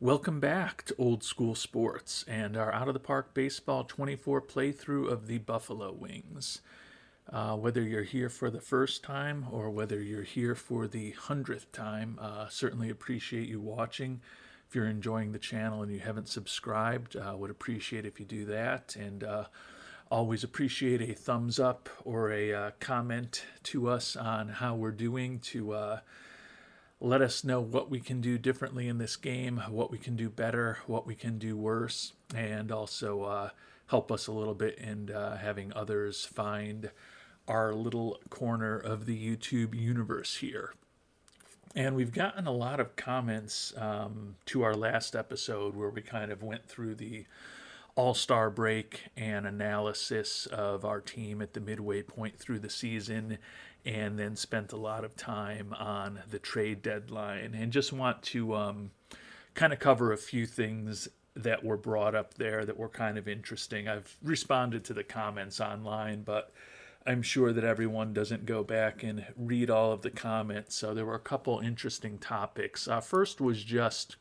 Welcome back to Old School Sports and our Out of the Park Baseball 24 playthrough of the Buffalo Wings. Whether you're here for the first time or whether you're here for the 100th time, certainly appreciate you watching. If you're enjoying the channel and you haven't subscribed, would appreciate if you do that. And always appreciate a thumbs up or a comment to us on how we're doing to let us know what we can do differently in this game, what we can do better, what we can do worse, and also help us a little bit in having others find our little corner of the YouTube universe here. And we've gotten a lot of comments to our last episode where we kind of went through the all-star break and analysis of our team at the midway point through the season, and then spent a lot of time on the trade deadline, and just want to kind of cover a few things that were brought up there that were kind of interesting. I've responded to the comments online, but I'm sure that everyone doesn't go back and read all of the comments, so there were a couple interesting topics. First was just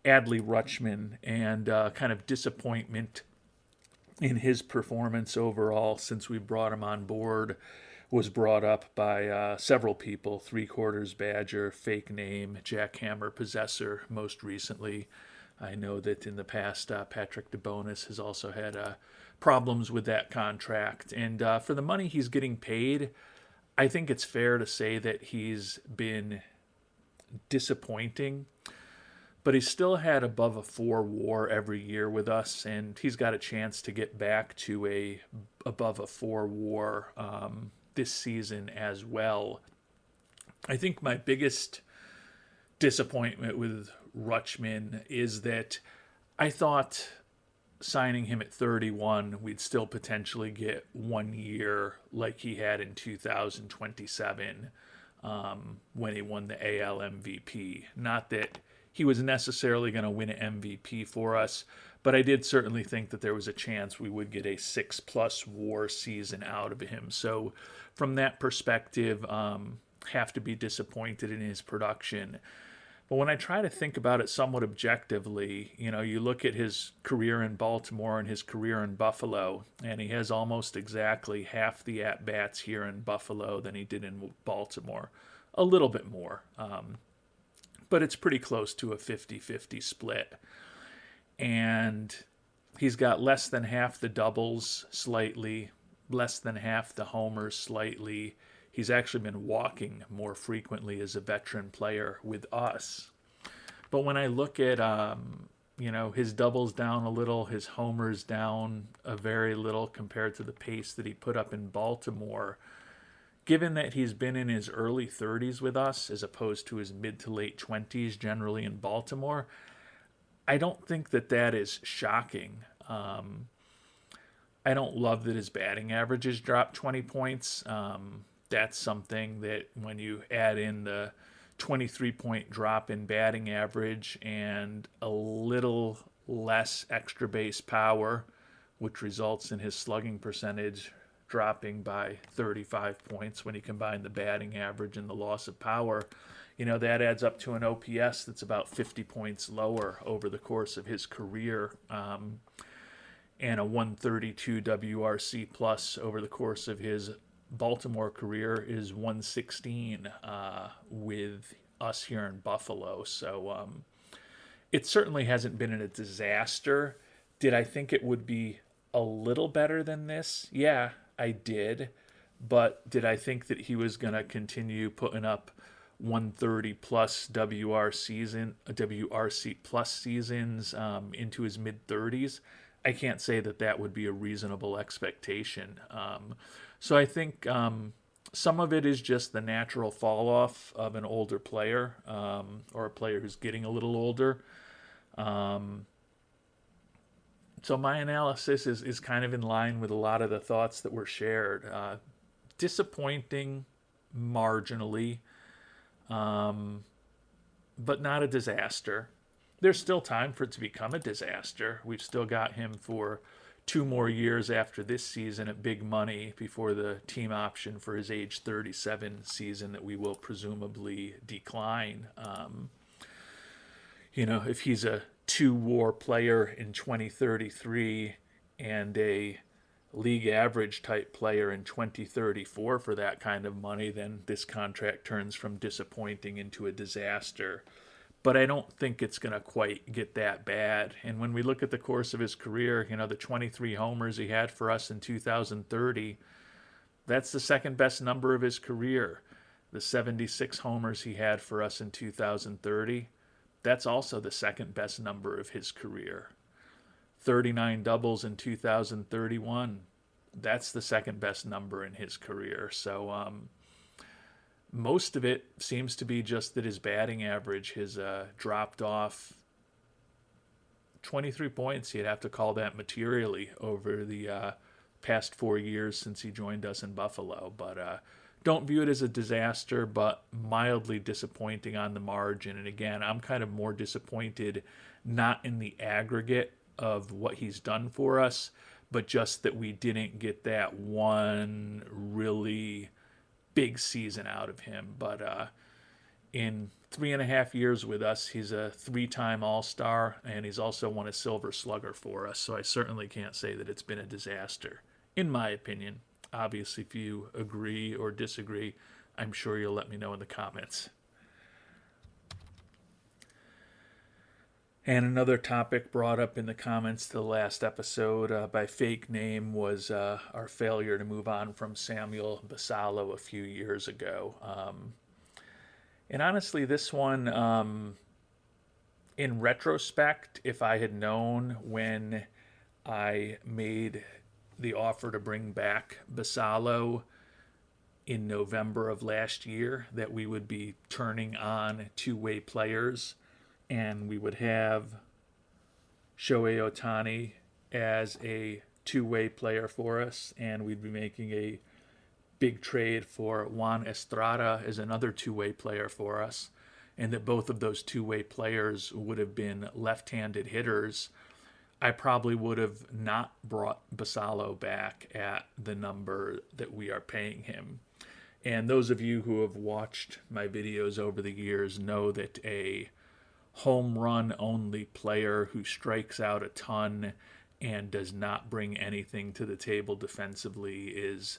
Adley Rutschman and kind of disappointment in his performance overall since we brought him on board. Was brought up by several people: Three Quarters Badger, Fake Name, Jackhammer Possessor most recently. I know that in the past Patrick DeBonis has also had problems with that contract. And for the money he's getting paid, I think it's fair to say that he's been disappointing. But he's still had above a 4 WAR every year with us, and he's got a chance to get back to a above a 4 WAR this season as well. I think my biggest disappointment with Rutschman is that I thought signing him at 31, we'd still potentially get 1 year like he had in 2027 when he won the AL MVP. Not that he was necessarily going to win an MVP for us, but I did certainly think that there was a chance we would get a 6+ WAR season out of him. So from that perspective, have to be disappointed in his production. But when I try to think about it somewhat objectively, you look at his career in Baltimore and his career in Buffalo, and he has almost exactly half the at-bats here in Buffalo than he did in Baltimore. A little bit more. But it's pretty close to a 50-50 split. And he's got less than half the doubles slightly, less than half the homers slightly. He's actually been walking more frequently as a veteran player with us. But when I look at, his doubles down a little, his homers down a very little compared to the pace that he put up in Baltimore, given that he's been in his early 30s with us as opposed to his mid to late 20s generally in Baltimore, I don't think that that is shocking. I don't love that his batting average has dropped 20 points. That's something that when you add in the 23-point drop in batting average and a little less extra base power, which results in his slugging percentage dropping by 35 points when you combine the batting average and the loss of power, that adds up to an OPS that's about 50 points lower over the course of his career, and a 132 WRC plus over the course of his Baltimore career is 116 with us here in Buffalo. So it certainly hasn't been a disaster. Did I think it would be a little better than this? Yeah, I did. But did I think that he was going to continue putting up 130 plus WRC plus seasons into his mid 30s? I can't say that that would be a reasonable expectation. So I think some of it is just the natural fall off of an older player, or a player who's getting a little older. So my analysis is kind of in line with a lot of the thoughts that were shared. Disappointing marginally, but not a disaster. There's still time for it to become a disaster. We've still got him for 2 more years after this season at big money before the team option for his age 37 season that we will presumably decline. if he's a two-war player in 2033 and a league average type player in 2034 for that kind of money, then this contract turns from disappointing into a disaster. But I don't think it's going to quite get that bad. And when we look at the course of his career, the 23 homers he had for us in 2030, that's the second best number of his career. The 76 homers he had for us in 2030, that's also the second best number of his career. 39 doubles in 2031, that's the second best number in his career. So most of it seems to be just that his batting average has dropped off 23 points. You'd have to call that materially over the past 4 years since he joined us in Buffalo. But don't view it as a disaster, but mildly disappointing on the margin. And again, I'm kind of more disappointed not in the aggregate of what he's done for us, but just that we didn't get that one really big season out of him. But in 3.5 years with us, he's a 3-time All-Star, and he's also won a Silver Slugger for us. So I certainly can't say that it's been a disaster, in my opinion. Obviously, if you agree or disagree, I'm sure you'll let me know in the comments. And another topic brought up in the comments to the last episode by Fake Name was our failure to move on from Samuel Basallo a few years ago. And honestly, this one, in retrospect, if I had known when I made the offer to bring back Basallo in November of last year that we would be turning on two-way players and we would have Shohei Ohtani as a two-way player for us, and we'd be making a big trade for Juan Estrada as another two-way player for us, and that both of those two-way players would have been left-handed hitters, I probably would have not brought Basallo back at the number that we are paying him. And those of you who have watched my videos over the years know that a home run only player who strikes out a ton and does not bring anything to the table defensively is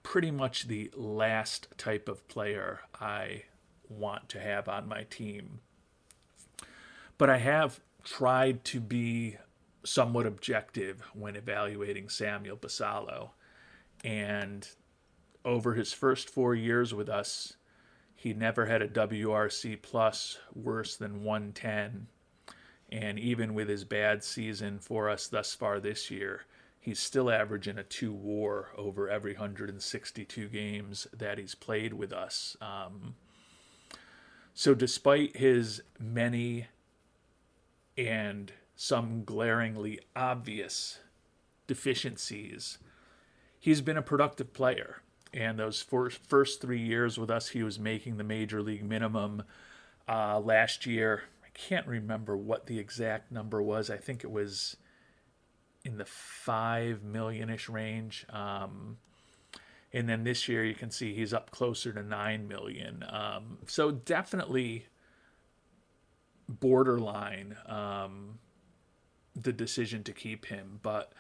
pretty much the last type of player I want to have on my team. But I have tried to be somewhat objective when evaluating Samuel Basallo. And over his first 4 years with us, he never had a WRC plus worse than 110. And even with his bad season for us thus far this year, he's still averaging a 2 WAR over every 162 games that he's played with us. So despite his many and some glaringly obvious deficiencies, he's been a productive player. And those first 3 years with us, he was making the major league minimum. Last year, I can't remember what the exact number was. I think it was in the 5 million-ish range. And then this year, you can see he's up closer to 9 million. So definitely borderline the decision to keep him. But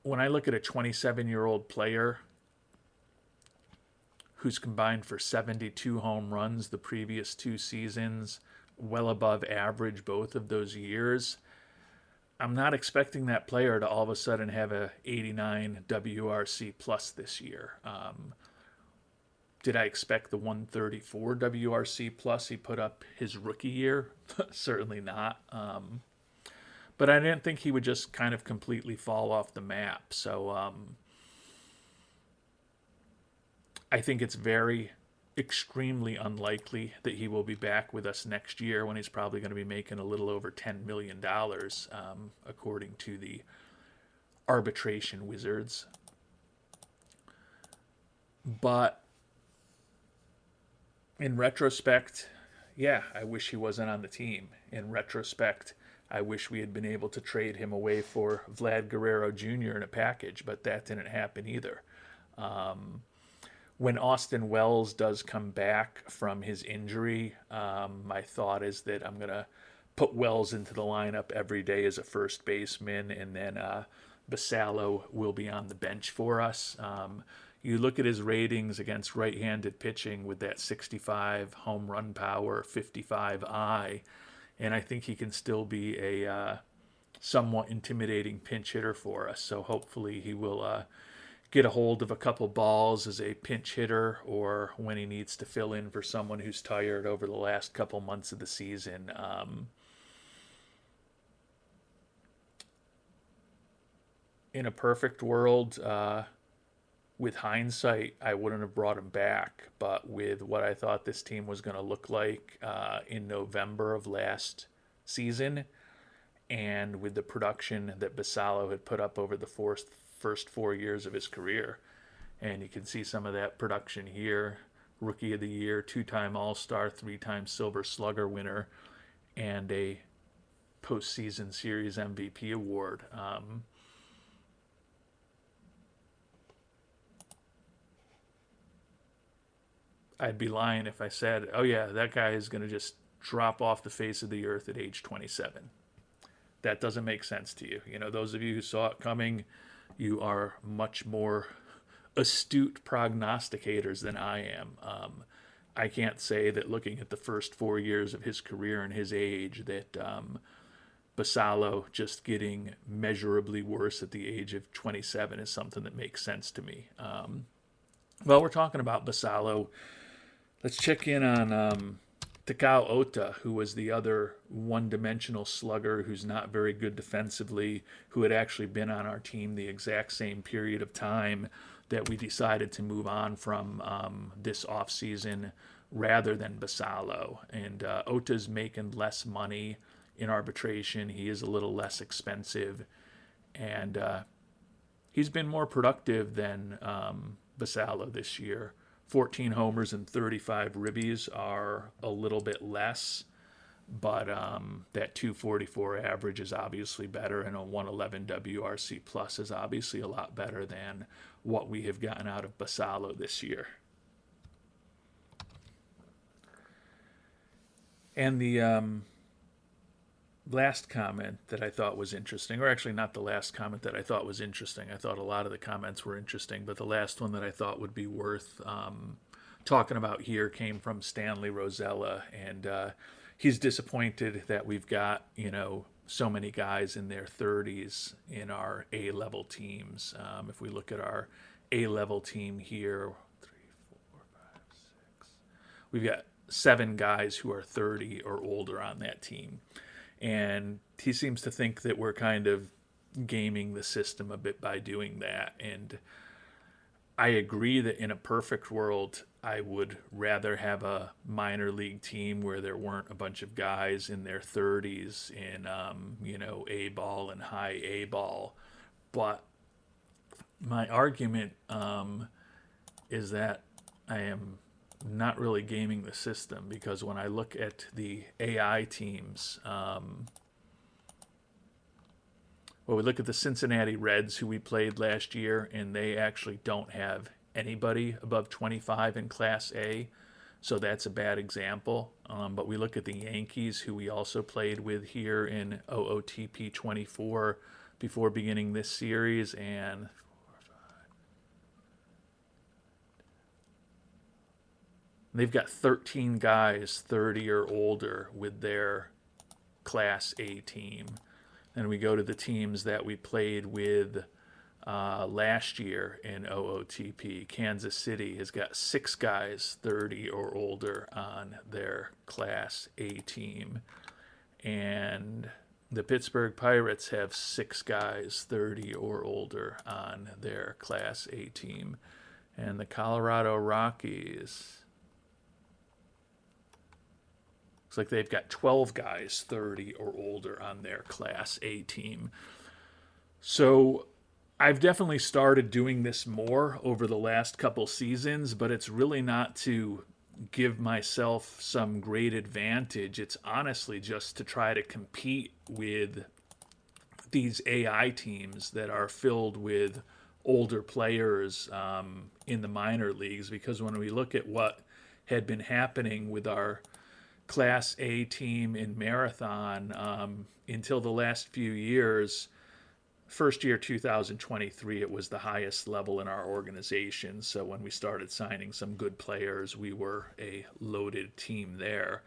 when I look at a 27-year-old player who's combined for 72 home runs the previous 2 seasons, well above average both of those years, I'm not expecting that player to all of a sudden have a 89 WRC plus this year. Did I expect the 134 WRC plus he put up his rookie year? Certainly not. But I didn't think he would just kind of completely fall off the map. So I think it's very extremely unlikely that he will be back with us next year when he's probably going to be making a little over $10 million, according to the arbitration wizards. But in retrospect, yeah, I wish he wasn't on the team. In retrospect, I wish we had been able to trade him away for Vlad Guerrero Jr. in a package, but that didn't happen either. when Austin Wells does come back from his injury, my thought is that I'm going to put Wells into the lineup every day as a first baseman, and then Basallo will be on the bench for us. You look at his ratings against right-handed pitching with that 65 home run power, 55 eye, and I think he can still be a somewhat intimidating pinch hitter for us. So hopefully he will get a hold of a couple balls as a pinch hitter, or when he needs to fill in for someone who's tired over the last couple months of the season. In a perfect world, with hindsight, I wouldn't have brought him back. But with what I thought this team was going to look like in November of last season, and with the production that Basallo had put up over the first 4 years of his career, and you can see some of that production here. Rookie of the Year, 2-time All-Star, 3-time Silver Slugger winner, and a postseason series MVP award. I'd be lying if I said, oh yeah, that guy is going to just drop off the face of the earth at age 27. That doesn't make sense to you. You know, those of you who saw it coming, you are much more astute prognosticators than I am. I can't say that looking at the first 4 years of his career and his age that Basallo just getting measurably worse at the age of 27 is something that makes sense to me. Well, we're talking about Basallo. Let's check in on Takao Ota, who was the other one-dimensional slugger who's not very good defensively, who had actually been on our team the exact same period of time that we decided to move on from this offseason rather than Basallo. And Ota's making less money in arbitration. He is a little less expensive. And he's been more productive than Basallo this year. 14 homers and 35 ribbies are a little bit less, but that 244 average is obviously better, and a 111 WRC plus is obviously a lot better than what we have gotten out of Basallo this year. And the last comment that I thought was interesting, or actually not the last comment that I thought was interesting. I thought a lot of the comments were interesting, but the last one that I thought would be worth talking about here came from Stanley Rosella, and he's disappointed that we've got, so many guys in their 30s in our A-level teams. If we look at our A-level team here, 3, 4, 5, 6, we've got 7 guys who are 30 or older on that team. And he seems to think that we're kind of gaming the system a bit by doing that. And I agree that in a perfect world, I would rather have a minor league team where there weren't a bunch of guys in their 30s in, A-ball and high A-ball. But my argument is that I am not really gaming the system, because when I look at the AI teams, we look at the Cincinnati Reds, who we played last year, and they actually don't have anybody above 25 in Class A, so that's a bad example. But we look at the Yankees, who we also played with here in OOTP 24 before beginning this series, and they've got 13 guys 30 or older with their Class A team. And we go to the teams that we played with last year in OOTP. Kansas City has got 6 guys 30 or older on their Class A team. And the Pittsburgh Pirates have 6 guys 30 or older on their Class A team. And the Colorado Rockies, looks like they've got 12 guys 30 or older on their Class A team. So I've definitely started doing this more over the last couple seasons, but it's really not to give myself some great advantage. It's honestly just to try to compete with these AI teams that are filled with older players in the minor leagues, because when we look at what had been happening with our Class A team in Marathon until the last few years, first year 2023, it was the highest level in our organization. So when we started signing some good players, we were a loaded team there.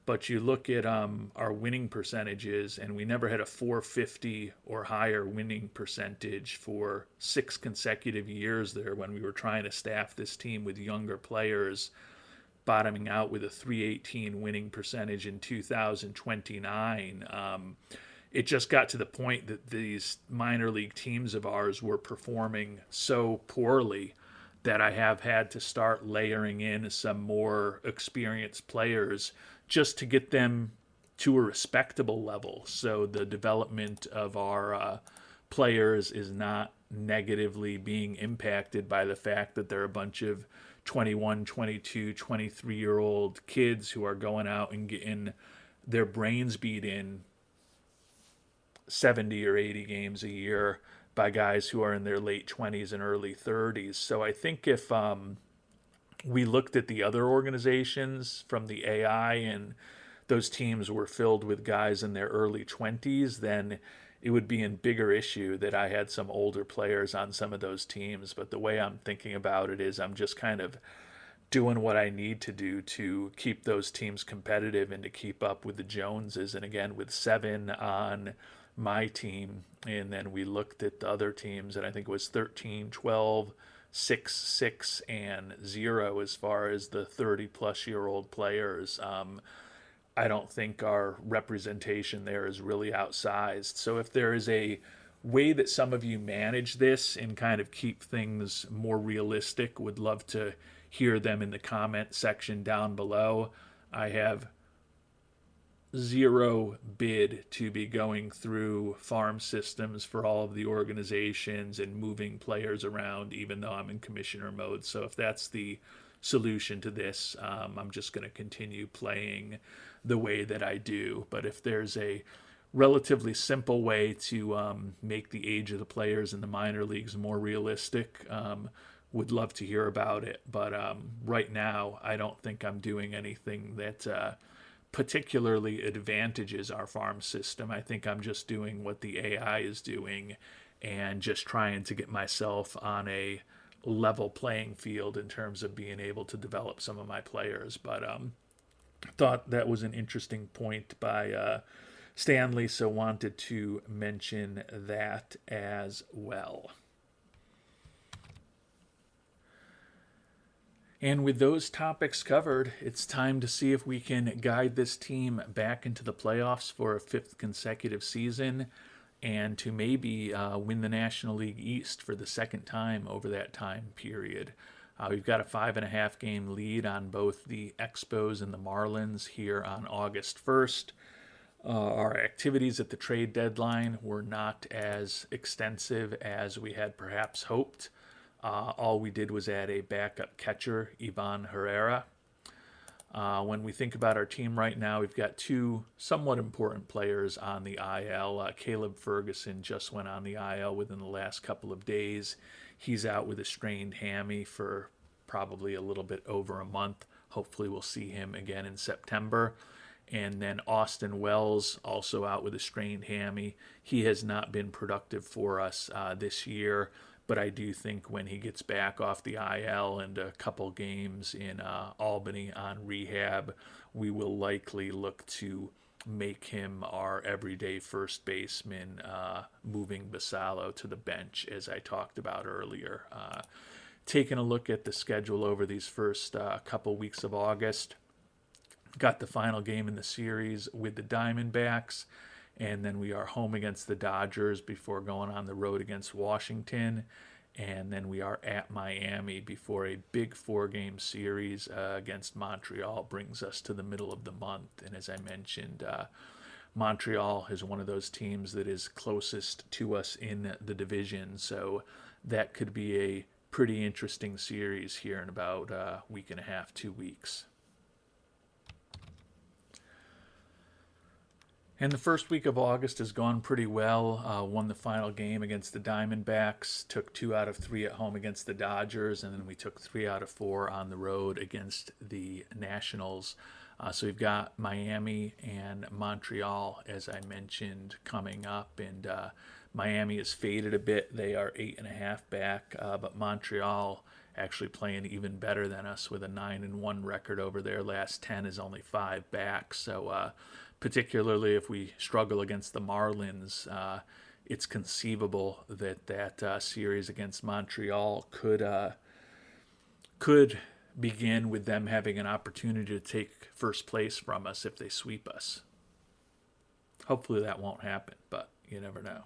But you look at our winning percentages, and we never had a 450 or higher winning percentage for 6 consecutive years there when we were trying to staff this team with younger players, bottoming out with a 318 winning percentage in 2029. It just got to the point that these minor league teams of ours were performing so poorly that I have had to start layering in some more experienced players just to get them to a respectable level. So the development of our players is not negatively being impacted by the fact that they're a bunch of 21, 22, 23-year-old kids who are going out and getting their brains beat in 70 or 80 games a year by guys who are in their late 20s and early 30s. So I think if we looked at the other organizations from the AI and those teams were filled with guys in their early 20s, then it would be in bigger issue that I had some older players on some of those teams. But the way I'm thinking about it is I'm just kind of doing what I need to do to keep those teams competitive and to keep up with the Joneses. And again, with 7 on my team, and then we looked at the other teams, and I think it was 13, 12, 6, 6, and 0 as far as the 30-plus-year-old players. I don't think our representation there is really outsized. So if there is a way that some of you manage this and kind of keep things more realistic, would love to hear them in the comment section down below. I have zero bid to be going through farm systems for all of the organizations and moving players around, even though I'm in commissioner mode. So if that's the solution to this, I'm just going to continue playing the way that I do. But if there's a relatively simple way to make the age of the players in the minor leagues more realistic, would love to hear about it. But right now, I don't think I'm doing anything that particularly advantages our farm system. I think I'm just doing what the AI is doing and just trying to get myself on a level playing field in terms of being able to develop some of my players. But thought that was an interesting point by Stanley, so wanted to mention that as well. And with those topics covered, it's time to see if we can guide this team back into the playoffs for a 5th consecutive season and to maybe win the National League East for the 2nd time over that time period. We've got a 5.5 game lead on both the Expos and the Marlins here on August 1st. Our activities at the trade deadline were not as extensive as we had perhaps hoped. All we did was add a backup catcher, Ivan Herrera. When we think about our team right now, we've got 2 somewhat important players on the IL. Caleb Ferguson just went on the IL within the last couple of days. He's out with a strained hammy for probably a little bit over a month. Hopefully we'll see him again in September. And then Austin Wells, also out with a strained hammy. He has not been productive for us this year, but I do think when he gets back off the IL and a couple games in Albany on rehab, we will likely look to make him our everyday first baseman, moving Basallo to the bench, as I talked about earlier. Taking a look at the schedule over these first couple weeks of August, got the final game in the series with the Diamondbacks, and then we are home against the Dodgers before going on the road against Washington, and then we are at Miami before a big 4-game series against Montreal brings us to the middle of the month. And as I mentioned, Montreal is one of those teams that is closest to us in the division, so that could be a pretty interesting series here in about a week and a half, 2 weeks. And the first week of August has gone pretty well. Won the final game against the Diamondbacks, took 2 out of 3 at home against the Dodgers, and then we took 3 out of 4 on the road against the Nationals. So we've got Miami and Montreal, as I mentioned, coming up. And Miami is faded a bit. They are 8.5 back, but Montreal actually playing even better than us with a 9-1 record over their last 10 is only 5 back. So particularly if we struggle against the Marlins, it's conceivable that that series against Montreal could begin with them having an opportunity to take first place from us if they sweep us. Hopefully that won't happen, but you never know.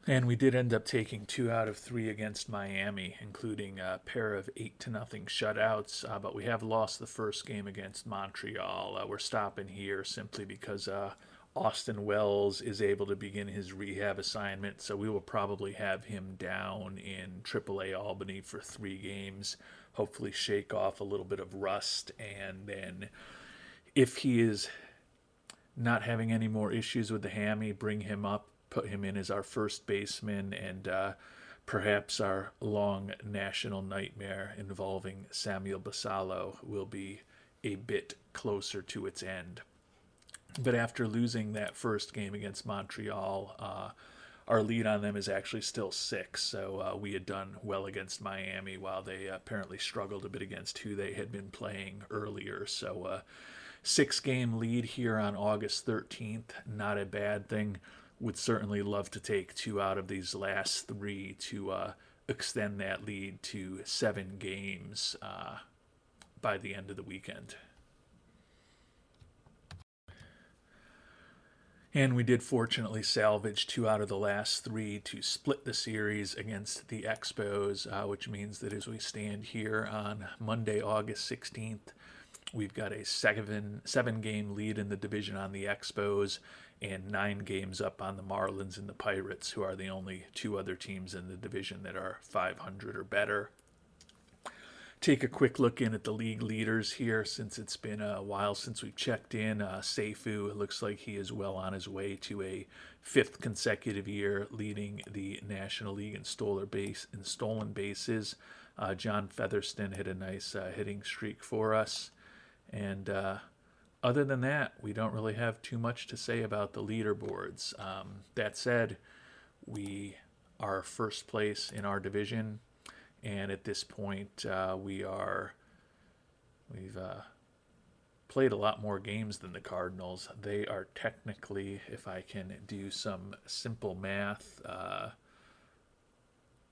And we did end up taking 2 out of 3 against Miami, including a pair of 8-0 shutouts. But we have lost the first game against Montreal. We're stopping here simply because Austin Wells is able to begin his rehab assignment. So we will probably have him down in AAA Albany for 3 games. Hopefully shake off a little bit of rust. And then if he is not having any more issues with the hammy, bring him up. Put him in as our first baseman, and perhaps our long national nightmare involving Samuel Basallo will be a bit closer to its end. But after losing that first game against Montreal, our lead on them is actually still 6. So we had done well against Miami while they apparently struggled a bit against who they had been playing earlier. So 6-game lead here on August 13th, not a bad thing. Would certainly love to take 2 out of these last 3 to extend that lead to 7 games by the end of the weekend. And we did fortunately salvage 2 out of the last 3 to split the series against the Expos, which means that as we stand here on Monday, August 16th, we've got a 7-game lead in the division on the Expos and 9 games up on the Marlins and the Pirates, who are the only 2 other teams in the division that are 500 or better. Take a quick look in at the league leaders here, since it's been a while since we've checked in. Seifu, it looks like he is well on his way to a 5th consecutive year leading the National League in stolen bases. John Featherston hit a nice hitting streak for us. And other than that, we don't really have too much to say about the leaderboards. That said, we are first place in our division, and at this point, we've played a lot more games than the Cardinals. They are technically, if I can do some simple math,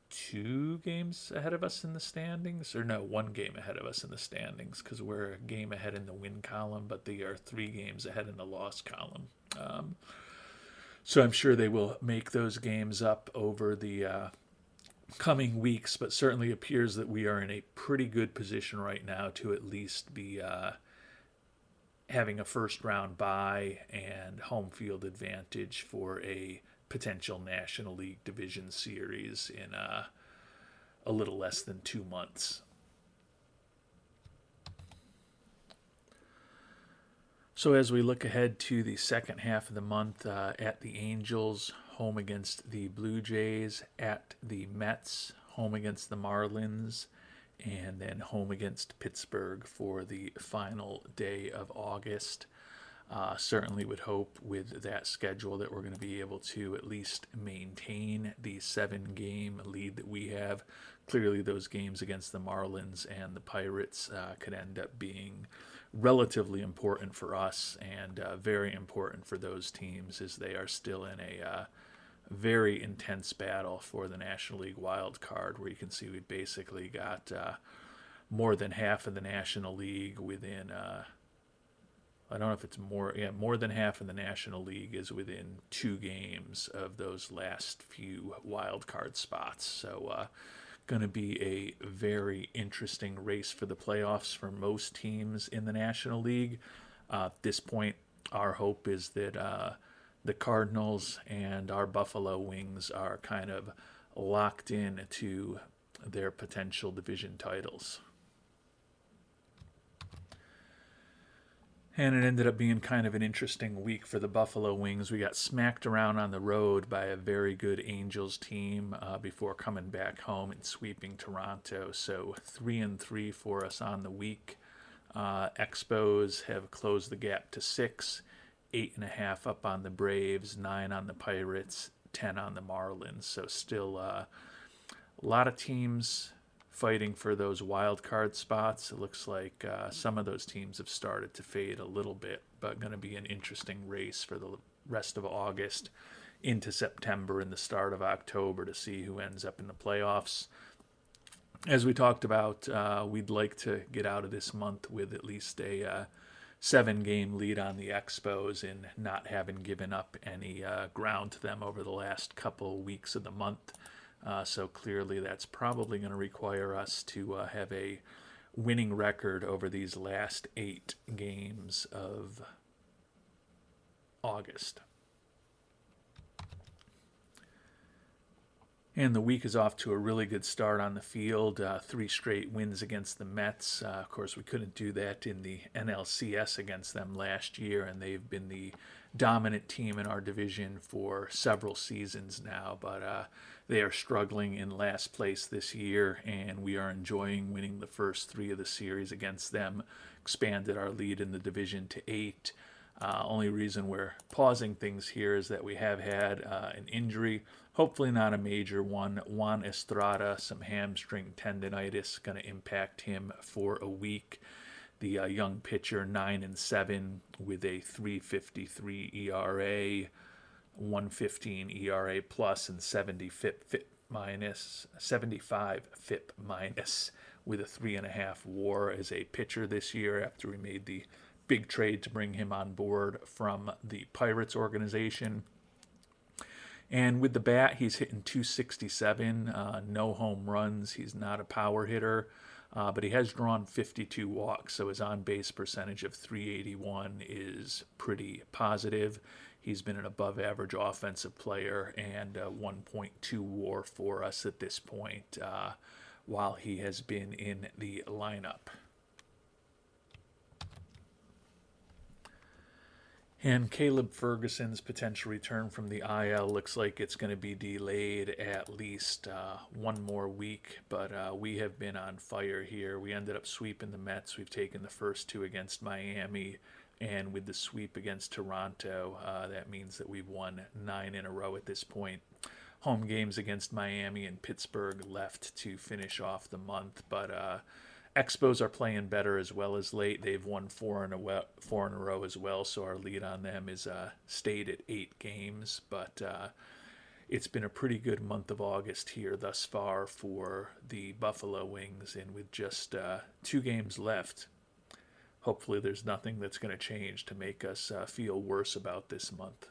2 games ahead of us in the standings, or no, 1 game ahead of us in the standings, because we're a game ahead in the win column, but they are 3 games ahead in the loss column. So I'm sure they will make those games up over the coming weeks, but certainly appears that we are in a pretty good position right now to at least be having a first round bye and home field advantage for a potential National League Division Series in a little less than 2 months. So as we look ahead to the second half of the month, at the Angels, home against the Blue Jays, at the Mets, home against the Marlins, and then home against Pittsburgh for the final day of August. Certainly would hope with that schedule that we're going to be able to at least maintain the 7-game lead that we have. Clearly those games against the Marlins and the Pirates could end up being relatively important for us and very important for those teams, as they are still in a very intense battle for the National League wild card, where you can see we basically got more than half of the National League within I don't know if it's more than half of the National League is within 2 games of those last few wild card spots. So going to be a very interesting race for the playoffs for most teams in the National League. At this point, our hope is that the Cardinals and our Buffalo Wings are kind of locked in to their potential division titles. And it ended up being kind of an interesting week for the Buffalo Wings. We got smacked around on the road by a very good Angels team before coming back home and sweeping Toronto. So 3-3 for us on the week. Expos have closed the gap to 6, 8.5 up on the Braves, 9 on the Pirates, 10 on the Marlins. So still a lot of teams fighting for those wild card spots. It looks like some of those teams have started to fade a little bit, but going to be an interesting race for the rest of August into September and the start of October to see who ends up in the playoffs. As we talked about, we'd like to get out of this month with at least a 7-game lead on the Expos and not having given up any ground to them over the last couple weeks of the month. So clearly that's probably going to require us to have a winning record over these last 8 games of August. And the week is off to a really good start on the field. 3 straight wins against the Mets. Of course, we couldn't do that in the NLCS against them last year, and they've been the dominant team in our division for several seasons now. But they are struggling in last place this year, and we are enjoying winning the first 3 of the series against them. Expanded our lead in the division to 8. Only reason we're pausing things here is that we have had an injury, hopefully not a major one. Juan Estrada, some hamstring tendonitis, going to impact him for a week. The young pitcher, 9-7 with a 3.53 ERA, 1.15 ERA plus, and 75 FIP minus, with a 3.5 WAR as a pitcher this year after we made the big trade to bring him on board from the Pirates organization. And with the bat, he's hitting 267, no home runs. He's not a power hitter, but he has drawn 52 walks, so his on-base percentage of 381 is pretty positive. He's been an above-average offensive player and 1.2 WAR for us at this point while he has been in the lineup. And Caleb Ferguson's potential return from the IL looks like it's going to be delayed at least 1 more week, but we have been on fire here. We ended up sweeping the Mets. We've taken the first 2 against Miami, and with the sweep against Toronto, that means that we've won 9 in a row at this point. Home games against Miami and Pittsburgh left to finish off the month, but Expos are playing better as well as late. They've won 4 in a row as well, so our lead on them is stayed at 8 games. But it's been a pretty good month of August here thus far for the Buffalo Wings, and with just 2 games left, hopefully there's nothing that's going to change to make us feel worse about this month.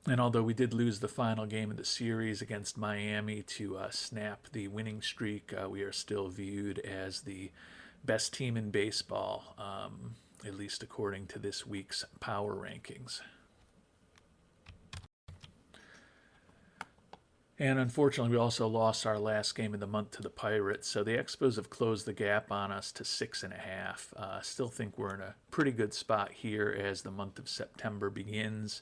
And although we did lose the final game of the series against Miami to snap the winning streak, we are still viewed as the best team in baseball, at least according to this week's power rankings. And unfortunately, we also lost our last game of the month to the Pirates, so the Expos have closed the gap on us to 6.5. Still think we're in a pretty good spot here as the month of September begins.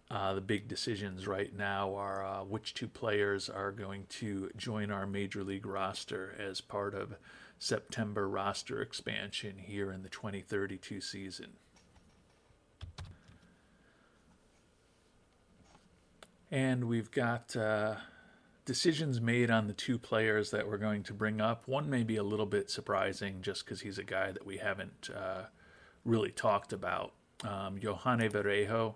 The big decisions right now are which 2 players are going to join our Major League roster as part of September roster expansion here in the 2032 season. And we've got decisions made on the 2 players that we're going to bring up. One may be a little bit surprising just because he's a guy that we haven't really talked about. Yohane Verrejo,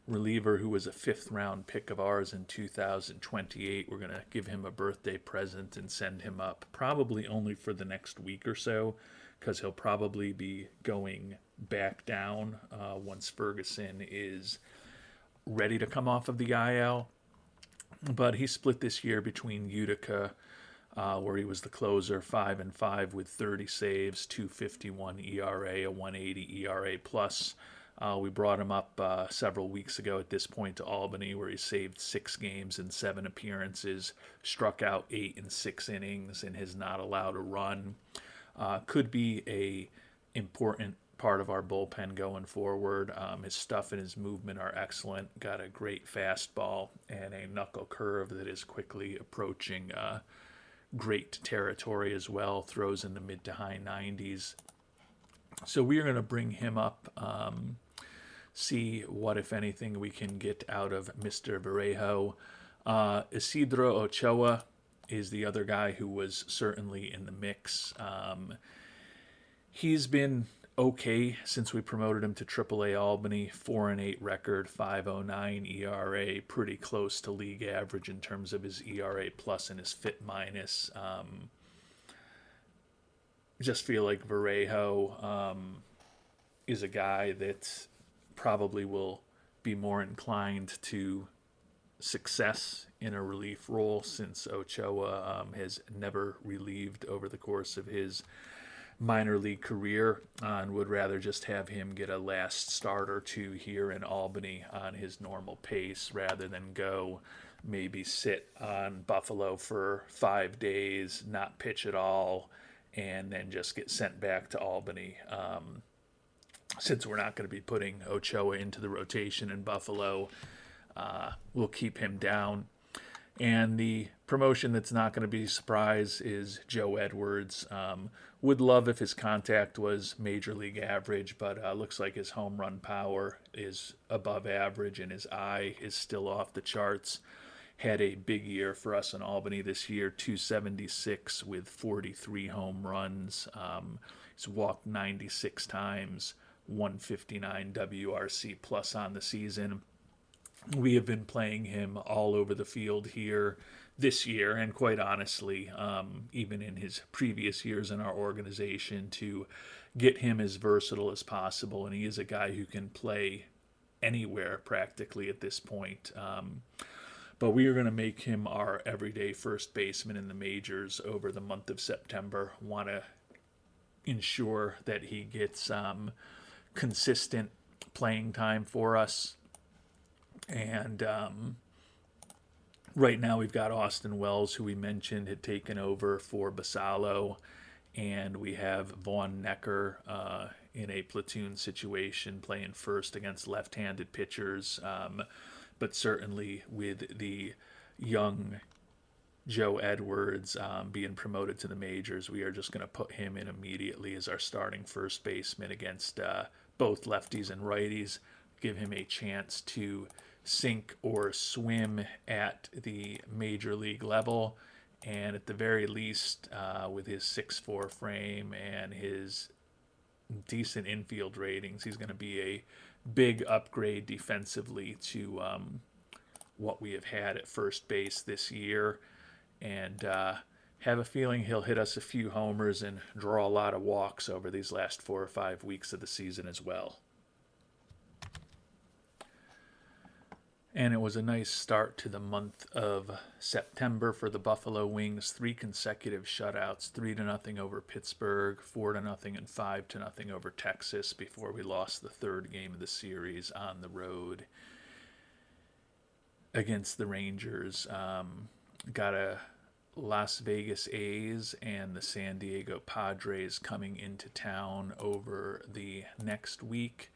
reliever who was a 5th-round pick of ours in 2028. We're going to give him a birthday present and send him up, probably only for the next week or so, because he'll probably be going back down once Ferguson is ready to come off of the IL. But he split this year between Utica, where he was the closer, 5-5 with 30 saves, 2.51 ERA, a 1.80 ERA plus. We brought him up several weeks ago at this point to Albany, where he saved 6 games and 7 appearances, struck out 8 in 6 innings, and has not allowed a run. Could be a important part of our bullpen going forward. His stuff and his movement are excellent. Got a great fastball and a knuckle curve that is quickly approaching great territory as well. Throws in the mid to high 90s. So we are going to bring him up, see what, if anything, we can get out of Mr. Varejo. Isidro Ochoa is the other guy who was certainly in the mix. He's been okay since we promoted him to AAA Albany. 4-8 record, 5.09 ERA, pretty close to league average in terms of his ERA plus and his FIP minus. Just feel like Varejo is a guy that probably will be more inclined to success in a relief role, since Ochoa has never relieved over the course of his minor league career, and would rather just have him get a last start or two here in Albany on his normal pace rather than go maybe sit on Buffalo for 5 days, not pitch at all, and then just get sent back to Albany. Since we're not going to be putting Ochoa into the rotation in Buffalo, we'll keep him down. And the promotion that's not going to be a surprise is Joe Edwards. Would love if his contact was major league average, but looks like his home run power is above average and his eye is still off the charts. Had a big year for us in Albany this year, 276 with 43 home runs. He's walked 96 times, 159 WRC plus on the season. We have been playing him all over the field here this year, and quite honestly, even in his previous years in our organization, to get him as versatile as possible. And he is a guy who can play anywhere practically at this point. But we are going to make him our everyday first baseman in the majors over the month of September. Want to ensure that he gets consistent playing time for us. And right now we've got Austin Wells, who we mentioned had taken over for Basalo, and we have Vaughn Necker in a platoon situation playing first against left-handed pitchers. But certainly with the young Joe Edwards being promoted to the majors, we are just going to put him in immediately as our starting first baseman against both lefties and righties. Give him a chance to sink or swim at the major league level, and at the very least, with his 6'4" frame and his decent infield ratings, he's going to be a big upgrade defensively to what we have had at first base this year, and have a feeling he'll hit us a few homers and draw a lot of walks over these last 4 or 5 weeks of the season as well. And it was a nice start to the month of September for the Buffalo Wings. 3 consecutive shutouts, 3-0 over Pittsburgh, 4-0 and 5-0 over Texas before we lost the third game of the series on the road against the Rangers. Got a Las Vegas A's and the San Diego Padres coming into town over the next week.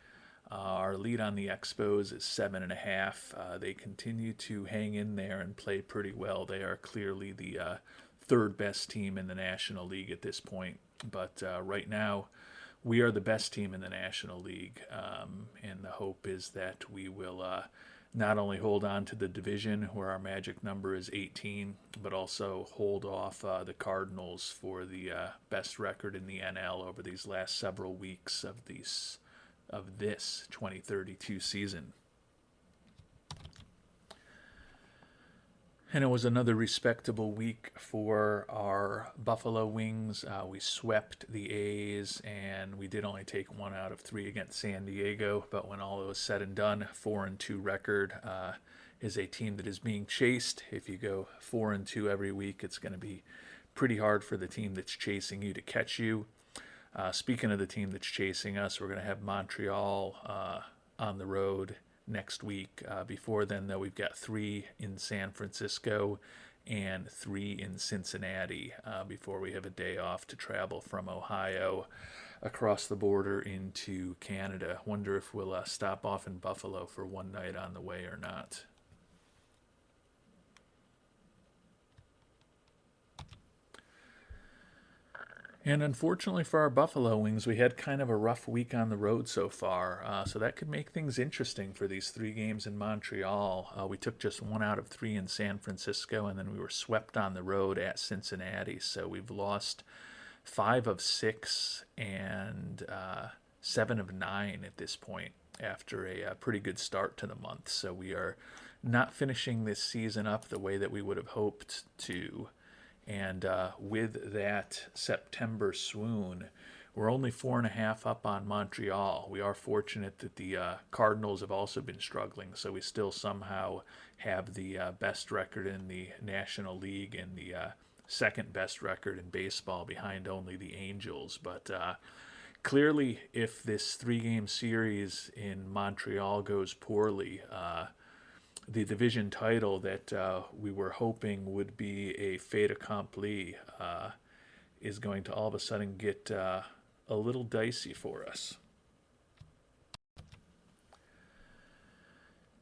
Our lead on the Expos is 7.5. They continue to hang in there and play pretty well. They are clearly the third best team in the National League at this point. But right now, we are the best team in the National League. And the hope is that we will not only hold on to the division, where our magic number is 18, but also hold off the Cardinals for the best record in the NL over these last several weeks of this 2032 season. And it was another respectable week for our Buffalo Wings. We swept the A's, and we did only take 1 out of 3 against San Diego. But when all was said and done, 4-2 record is a team that is being chased. If you go 4-2 every week, it's going to be pretty hard for the team that's chasing you to catch you. Speaking of the team that's chasing us, we're going to have Montreal on the road next week. Before then, though, we've got 3 in San Francisco and 3 in Cincinnati before we have a day off to travel from Ohio across the border into Canada. Wonder if we'll stop off in Buffalo for one night on the way or not. And unfortunately for our Buffalo Wings, we had kind of a rough week on the road so far. So that could make things interesting for these 3 games in Montreal. We took just 1 out of 3 in San Francisco, and then we were swept on the road at Cincinnati. So we've lost 5 of 6 and 7 of 9 at this point after a pretty good start to the month. So we are not finishing this season up the way that we would have hoped to. And with that September swoon, we're only 4.5 up on Montreal. We are fortunate that the Cardinals have also been struggling, so we still somehow have the best record in the National League and the second best record in baseball behind only the Angels. But clearly, if this 3-game series in Montreal goes poorly, the division title that we were hoping would be a fait accompli is going to all of a sudden get a little dicey for us.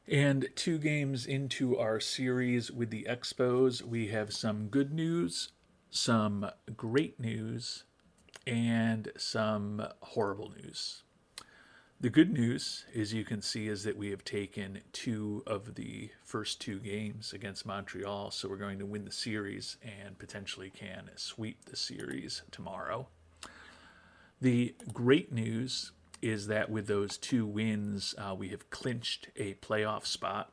And 2 games into our series with the Expos, we have some good news, some great news, and some horrible news. The good news, as you can see, is that we have taken 2 of the first 2 games against Montreal, so we're going to win the series and potentially can sweep the series tomorrow. The great news is that with those 2 wins, we have clinched a playoff spot,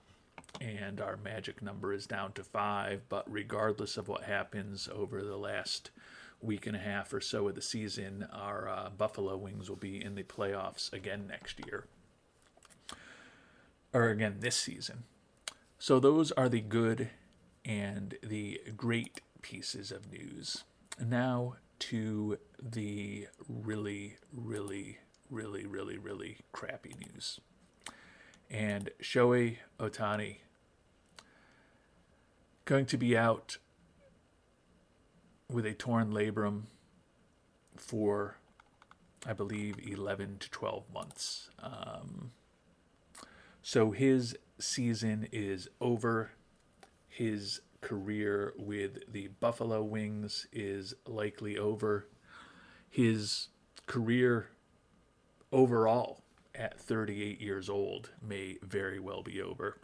and our magic number is down to 5, but regardless of what happens over the last week and a half or so of the season, our Buffalo Wings will be in the playoffs again next year, or again this season. So those are the good and the great pieces of news. Now to the really crappy news. And Shohei Ohtani going to be out with a torn labrum for, I believe, 11 to 12 months. So his season is over. His career with the Buffalo Wings is likely over. His career overall at 38 years old may very well be over.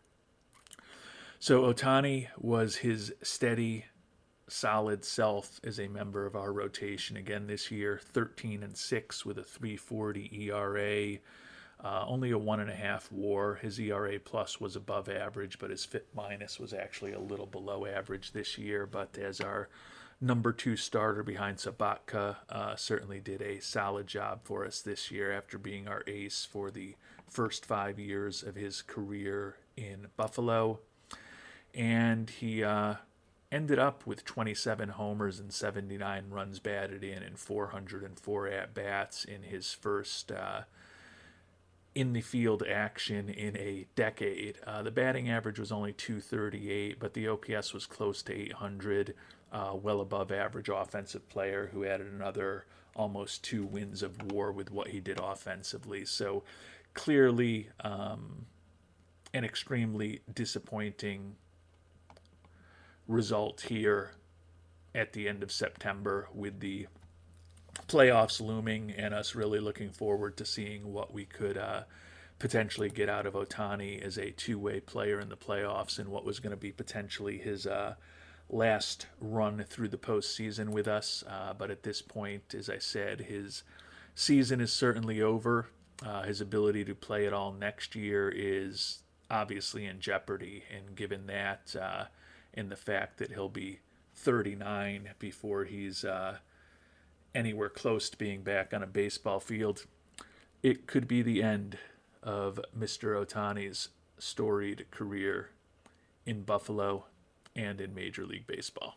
So Ohtani was his steady, solid self as a member of our rotation again this year. 13-6 with a 3.40 ERA, only a 1.5 WAR. His ERA plus was above average, but his FIP minus was actually a little below average this year. But as our number 2 starter behind Sabatka, certainly did a solid job for us this year after being our ace for the first 5 years of his career in Buffalo. And he ended up with 27 homers and 79 runs batted in and 404 at-bats in his first in-the-field action in a decade. The batting average was only 238, but the OPS was close to 800, well above average offensive player who added another almost 2 wins of WAR with what he did offensively. So clearly an extremely disappointing result here at the end of September, with the playoffs looming and us really looking forward to seeing what we could potentially get out of Ohtani as a 2-way player in the playoffs and what was going to be potentially his last run through the postseason with us. But at this point, as I said, his season is certainly over. His ability to play at all next year is obviously in jeopardy, and given that and the fact that he'll be 39 before he's anywhere close to being back on a baseball field, it could be the end of Mr. Ohtani's storied career in Buffalo and in Major League Baseball.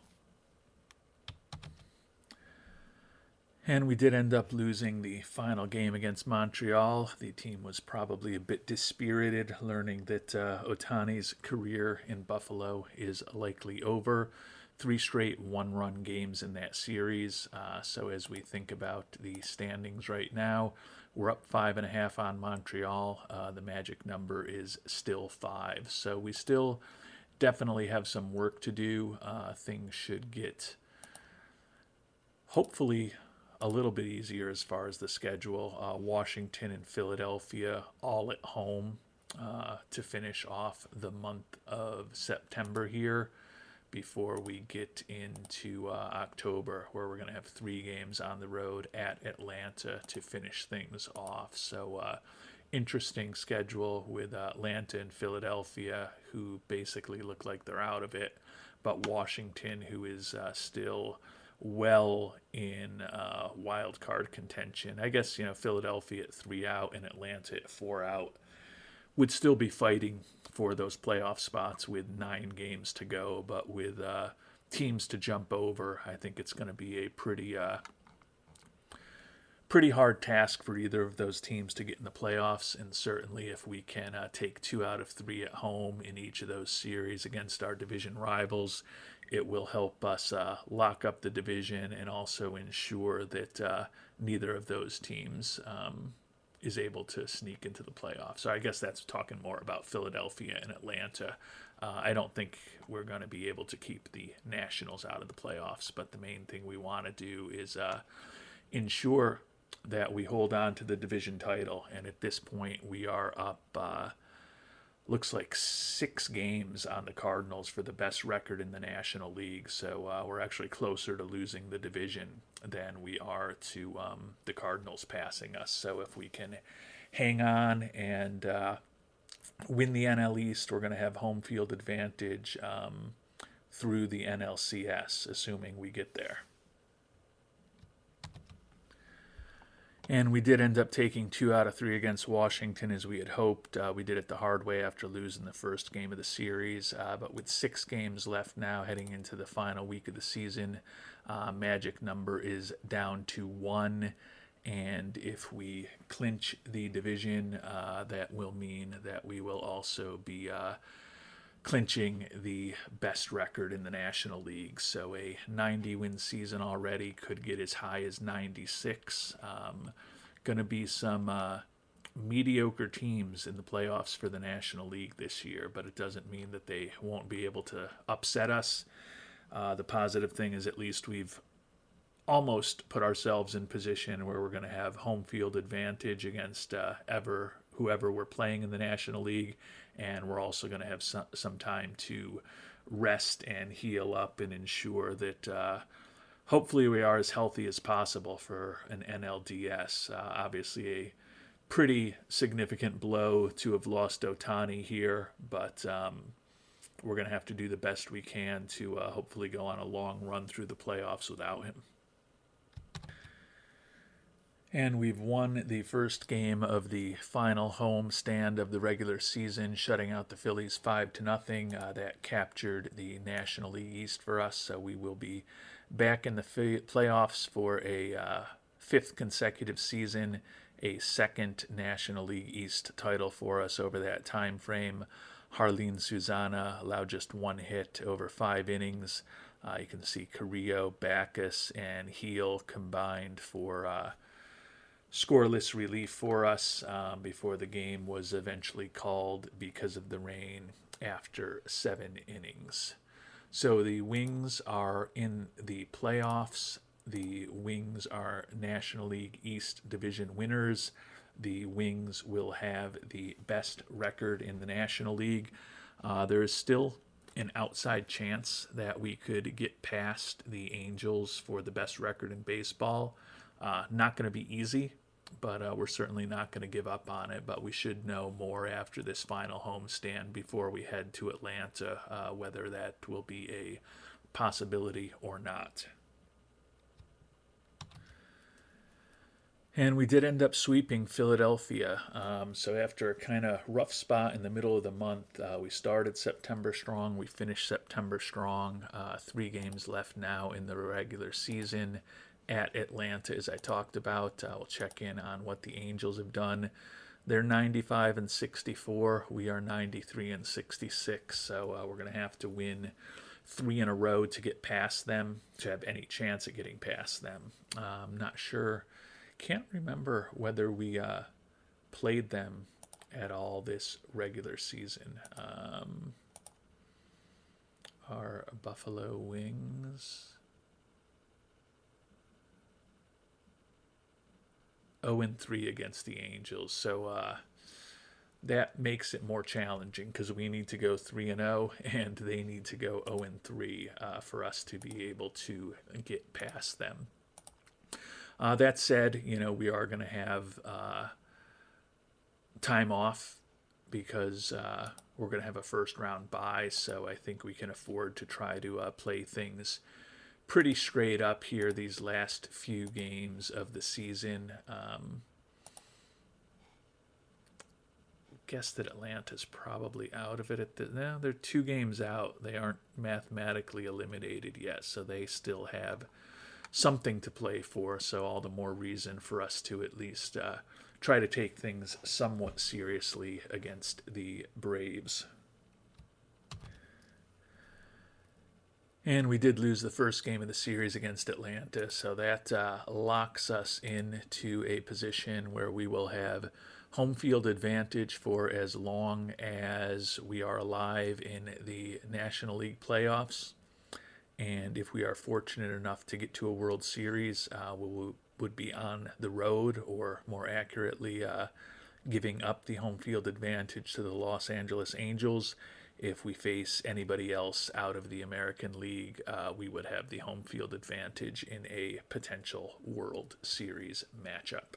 And we did end up losing the final game against Montreal. The team was probably a bit dispirited, learning that Ohtani's career in Buffalo is likely over. 3 straight one-run games in that series. So as we think about the standings right now, we're up 5.5 on Montreal. The magic number is still 5. So we still definitely have some work to do. Things should get hopefully a little bit easier as far as the schedule. Washington and Philadelphia all at home to finish off the month of September here before we get into October, where we're going to have 3 games on the road at Atlanta to finish things off. So interesting schedule with Atlanta and Philadelphia, who basically look like they're out of it, but Washington, who is still well in wild card contention. I guess, Philadelphia at 3 out and Atlanta at 4 out would still be fighting for those playoff spots with 9 games to go, but with teams to jump over, I think it's going to be a pretty hard task for either of those teams to get in the playoffs. And certainly if we can take 2 out of 3 at home in each of those series against our division rivals, it will help us lock up the division and also ensure that neither of those teams is able to sneak into the playoffs. So I guess that's talking more about Philadelphia and Atlanta. I don't think we're going to be able to keep the Nationals out of the playoffs, but the main thing we want to do is ensure that we hold on to the division title. And at this point, we are up, looks like 6 games on the Cardinals for the best record in the National League. So we're actually closer to losing the division than we are to the Cardinals passing us. So if we can hang on and win the NL East, we're going to have home field advantage through the NLCS, assuming we get there. And we did end up taking 2 out of 3 against Washington as we had hoped. We did it the hard way after losing the first game of the series. But with 6 games left now heading into the final week of the season, magic number is down to 1. And if we clinch the division, that will mean that we will also be clinching the best record in the National League. So a 90-win season already could get as high as 96. Going to be some mediocre teams in the playoffs for the National League this year, but it doesn't mean that they won't be able to upset us. The positive thing is at least we've almost put ourselves in position where we're going to have home field advantage against whoever we're playing in the National League, and we're also going to have some time to rest and heal up and ensure that hopefully we are as healthy as possible for an NLDS. Obviously a pretty significant blow to have lost Ohtani here, but we're going to have to do the best we can to hopefully go on a long run through the playoffs without him. And we've won the first game of the final home stand of the regular season, shutting out the Phillies 5-0. That captured the National League East for us, so we will be back in the playoffs for a 5th consecutive season, a 2nd National League East title for us over that time frame. Harleen Susanna allowed just 1 hit over 5 innings. You can see Carrillo, Backus, and Heel combined for scoreless relief for us before the game was eventually called because of the rain after 7 innings. So the Wings are in the playoffs. The Wings are National League East Division winners. The Wings will have the best record in the National League. There is still an outside chance that we could get past the Angels for the best record in baseball. Not going to be easy, but we're certainly not going to give up on it. But we should know more after this final homestand before we head to Atlanta, whether that will be a possibility or not. And we did end up sweeping Philadelphia. So after a kind of rough spot in the middle of the month, we started September strong. We finished September strong. 3 games left now in the regular season at Atlanta, as I talked about. We'll check in on what the Angels have done. They're 95-64. We are 93-66. So we're going to have to win three in a row to get past them, to have any chance at getting past them. I'm not sure. Can't remember whether we played them at all this regular season. Our Buffalo Wings. 0-3 against the Angels. So that makes it more challenging because we need to go 3-0 and they need to go 0-3 for us to be able to get past them. That said, we are going to have time off because we're going to have a first round bye, so I think we can afford to try to play things pretty straight up here these last few games of the season. Guess that Atlanta's probably out of it. No, they're 2 games out. They aren't mathematically eliminated yet, so they still have something to play for. So all the more reason for us to at least try to take things somewhat seriously against the Braves. And we did lose the first game of the series against Atlanta, so that locks us into a position where we will have home field advantage for as long as we are alive in the National League playoffs. And if we are fortunate enough to get to a World Series, we would be on the road, or more accurately, giving up the home field advantage to the Los Angeles Angels. If we face anybody else out of the American League, we would have the home field advantage in a potential World Series matchup.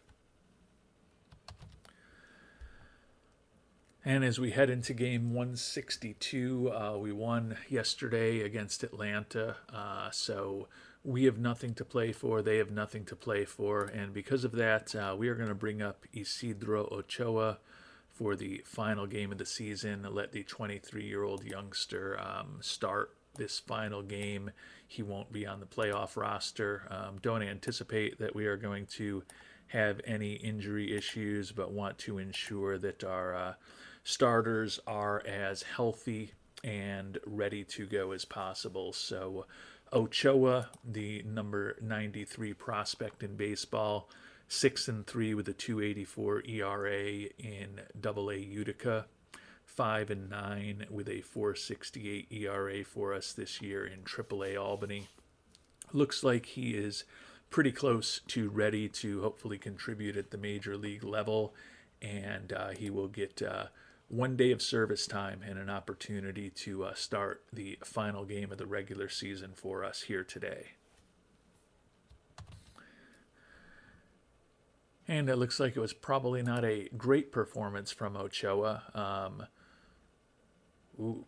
And as we head into game 162, we won yesterday against Atlanta. So we have nothing to play for. They have nothing to play for. And because of that, we are going to bring up Isidro Ochoa for the final game of the season. Let the 23-year-old youngster start this final game. He won't be on the playoff roster. Don't anticipate that we are going to have any injury issues, but want to ensure that our starters are as healthy and ready to go as possible. So Ochoa, the number 93 prospect in baseball, 6-3 with a 2.84 ERA in AA Utica, 5-9 with a 4.68 ERA for us this year in AAA Albany. Looks like he is pretty close to ready to hopefully contribute at the major league level, and he will get 1 day of service time and an opportunity to start the final game of the regular season for us here today. And it looks like it was probably not a great performance from Ochoa.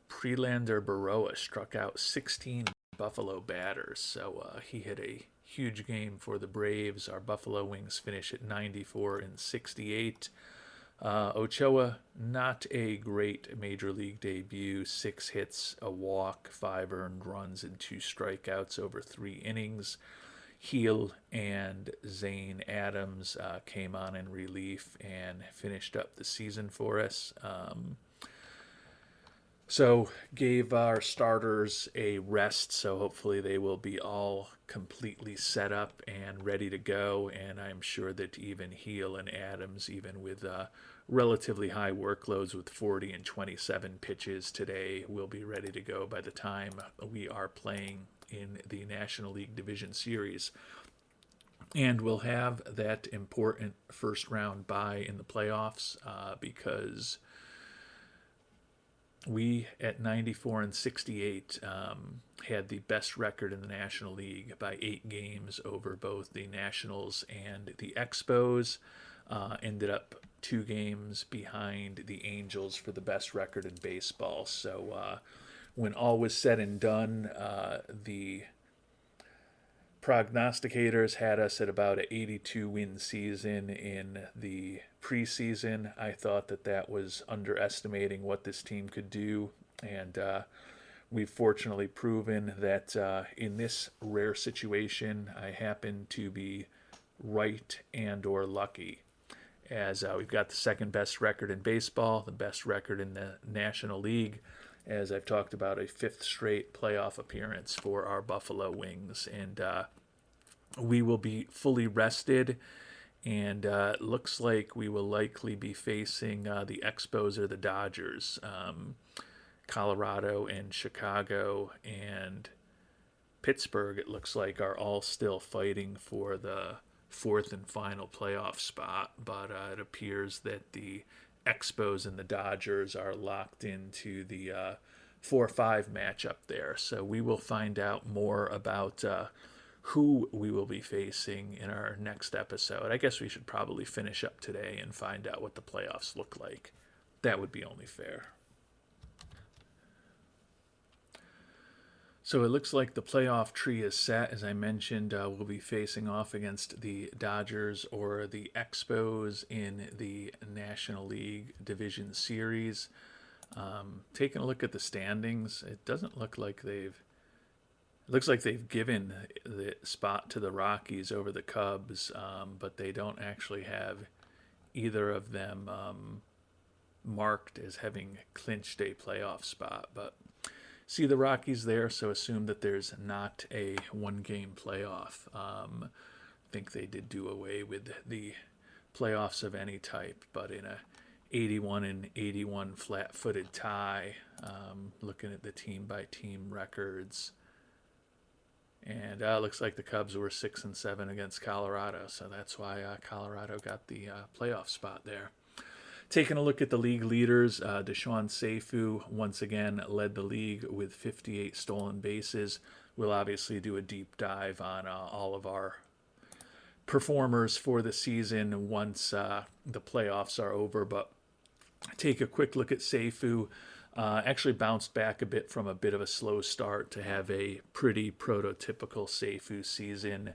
Prelander Baroa struck out 16 Buffalo batters, so he hit a huge game for the Braves. Our Buffalo Wings finish at 94-68. Ochoa, not a great major league debut. 6 hits, a walk, 5 earned runs, and 2 strikeouts over 3 innings. Heel and Zane Adams came on in relief and finished up the season for us. So gave our starters a rest, so hopefully they will be all completely set up and ready to go. And I'm sure that even Heel and Adams, even with relatively high workloads with 40 and 27 pitches today, will be ready to go by the time we are playing in the National League Division Series. And we'll have that important first round bye in the playoffs because we at 94-68 had the best record in the National League by 8 games over both the Nationals and the Expos. Ended up 2 games behind the Angels for the best record in baseball. So when all was said and done, the prognosticators had us at about an 82-win season in the preseason. I thought that that was underestimating what this team could do, and we've fortunately proven that in this rare situation, I happen to be right and or lucky, as we've got the second best record in baseball, the best record in the National League, as I've talked about, a fifth straight playoff appearance for our Buffalo Wings. And we will be fully rested, and it looks like we will likely be facing the Expos or the Dodgers. Colorado and Chicago and Pittsburgh, it looks like, are all still fighting for the fourth and final playoff spot, but it appears that the Expos and the Dodgers are locked into the 4-5 matchup there. So we will find out more about who we will be facing in our next episode. I guess we should probably finish up today and find out what the playoffs look like. That would be only fair. So it looks like the playoff tree is set. As I mentioned, we'll be facing off against the Dodgers or the Expos in the National League Division Series. Taking a look at the standings, it doesn't look like they've... It looks like they've given the spot to the Rockies over the Cubs, but they don't actually have either of them marked as having clinched a playoff spot. But see the Rockies there, so assume that there's not a one-game playoff. I think they did do away with the playoffs of any type, but in a 81-81 flat-footed tie, looking at the team-by-team records, and looks like the Cubs were 6-7 against Colorado, so that's why Colorado got the playoff spot there. Taking a look at the league leaders, Deshaun Seifu once again led the league with 58 stolen bases. We'll obviously do a deep dive on all of our performers for the season once the playoffs are over, but take a quick look at Seifu. Actually bounced back a bit from a bit of a slow start to have a pretty prototypical Seifu season.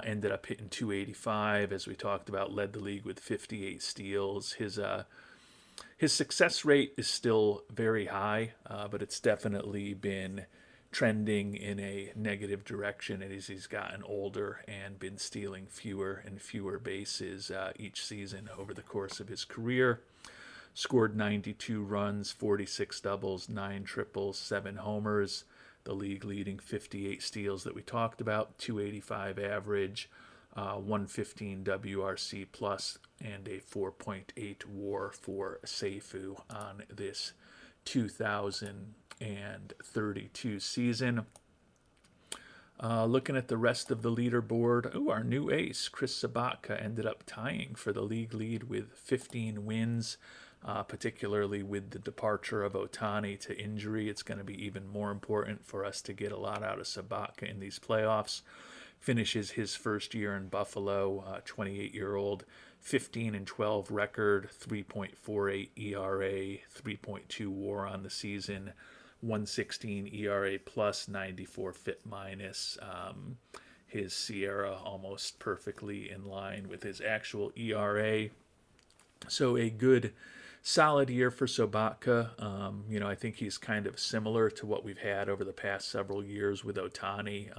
Ended up hitting 285, as we talked about, led the league with 58 steals. His success rate is still very high, but it's definitely been trending in a negative direction as he's gotten older and been stealing fewer and fewer bases each season over the course of his career. Scored 92 runs, 46 doubles, 9 triples, 7 homers. The league leading 58 steals that we talked about, 285 average, 115 WRC plus, and a 4.8 WAR for Seifu on this 2032 season. Looking at the rest of the leaderboard, our new ace, Chris Sabatka, ended up tying for the league lead with 15 wins. Particularly with the departure of Ohtani to injury, it's going to be even more important for us to get a lot out of Sabatka in these playoffs. Finishes his first year in Buffalo, 28-year-old, 15-12 record, 3.48 ERA, 3.2 WAR on the season, 116 ERA plus, 94 FIP minus. His Sierra almost perfectly in line with his actual ERA. So a good solid year for Sabatka. I think he's kind of similar to what we've had over the past several years with Ohtani.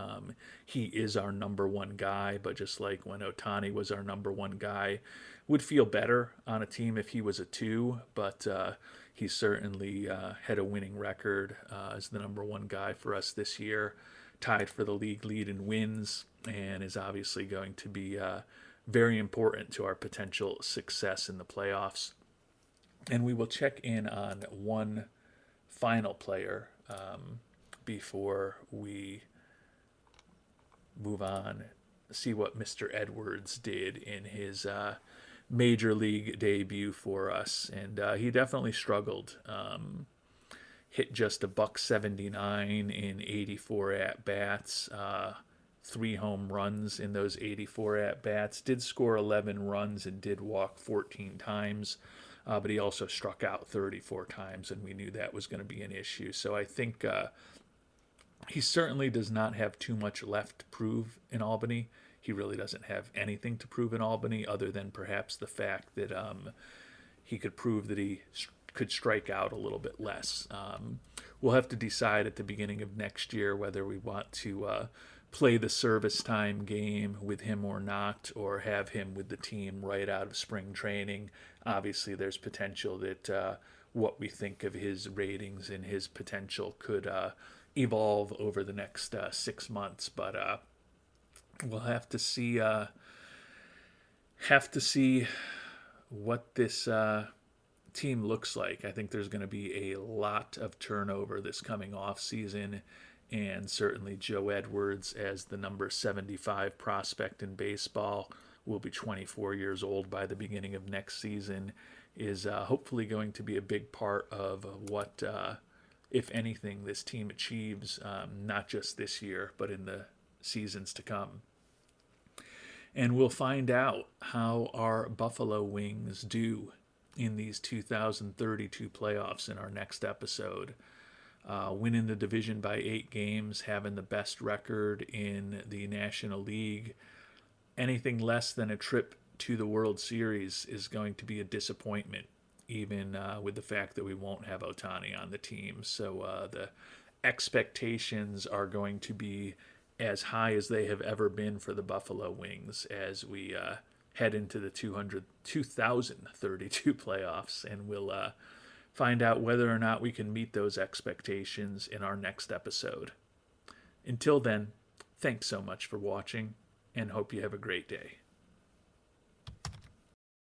He is our number one guy, but just like when Ohtani was our number one guy, would feel better on a team if he was a 2, but he certainly had a winning record as the number one guy for us this year, tied for the league lead in wins, and is obviously going to be very important to our potential success in the playoffs. And we will check in on one final player before we move on, see what Mr. Edwards did in his major league debut for us. And he definitely struggled. Hit just a $179 in 84 at-bats. 3 home runs in those 84 at-bats. Did score 11 runs and did walk 14 times. But he also struck out 34 times, and we knew that was going to be an issue. So I think he certainly does not have too much left to prove in Albany. He really doesn't have anything to prove in Albany other than perhaps the fact that he could prove that he could strike out a little bit less. We'll have to decide at the beginning of next year whether we want to play the service time game with him or not, or have him with the team right out of spring training. Obviously, there's potential that what we think of his ratings and his potential could evolve over the next 6 months. But we'll have to see what this team looks like. I think there's going to be a lot of turnover this coming off season, and certainly Joe Edwards, as the number 75 prospect in baseball, will be 24 years old by the beginning of next season, is hopefully going to be a big part of what, if anything, this team achieves, not just this year, but in the seasons to come. And we'll find out how our Buffalo Wings do in these 2032 playoffs in our next episode. Winning the division by 8 games, having the best record in the National League. Anything less than a trip to the World Series is going to be a disappointment, even with the fact that we won't have Ohtani on the team. So the expectations are going to be as high as they have ever been for the Buffalo Wings as we head into the 2032 playoffs, and we'll find out whether or not we can meet those expectations in our next episode. Until then, thanks so much for watching, and hope you have a great day.